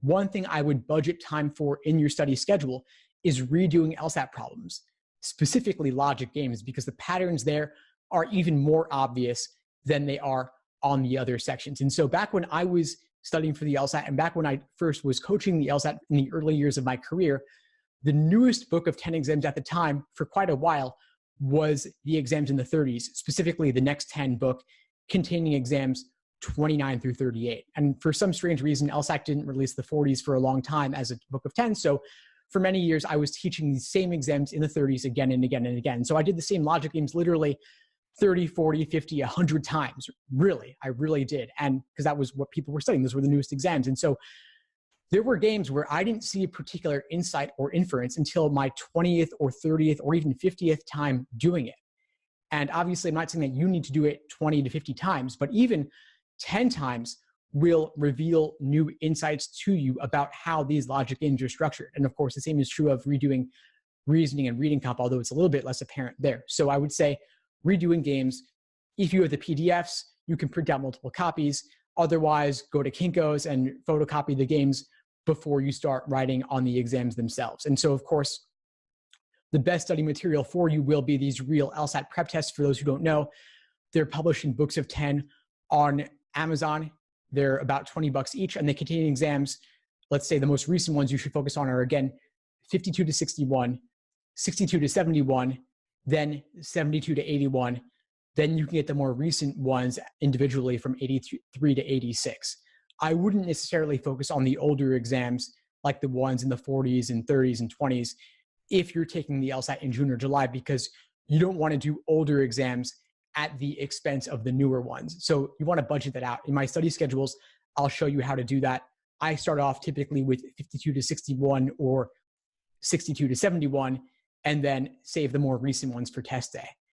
one thing I would budget time for in your study schedule is redoing LSAT problems, specifically logic games, because the patterns there are even more obvious than they are on the other sections. And so back when I was studying for the LSAT and back when I first was coaching the LSAT in the early years of my career, the newest book of 10 exams at the time for quite a while was the exams in the 30s, specifically the Next 10 book containing exams 29 through 38. And for some strange reason, LSAT didn't release the 40s for a long time as a book of 10. So for many years, I was teaching these same exams in the 30s again and again and again. So I did the same logic games literally 30, 40, 50, 100 times. Really, I really did. And because that was what people were studying. Those were the newest exams. And so there were games where I didn't see a particular insight or inference until my 20th or 30th or even 50th time doing it. And obviously, I'm not saying that you need to do it 20 to 50 times, but even 10 times will reveal new insights to you about how these logic games are structured. And of course, the same is true of redoing reasoning and reading comp, although it's a little bit less apparent there. So I would say redoing games, if you have the PDFs, you can print out multiple copies. Otherwise, go to Kinko's and photocopy the games before you start writing on the exams themselves. And so, of course, the best study material for you will be these real LSAT prep tests. For those who don't know, they're published in books of 10 on Amazon. They're about $20 each, and they contain exams. Let's say the most recent ones you should focus on are, again, 52 to 61, 62 to 71, then 72 to 81. Then you can get the more recent ones individually from 83 to 86. I wouldn't necessarily focus on the older exams like the ones in the 40s and 30s and 20s if you're taking the LSAT in June or July, because you don't want to do older exams at the expense of the newer ones. So you want to budget that out. In my study schedules, I'll show you how to do that. I start off typically with 52 to 61 or 62 to 71, and then save the more recent ones for test day.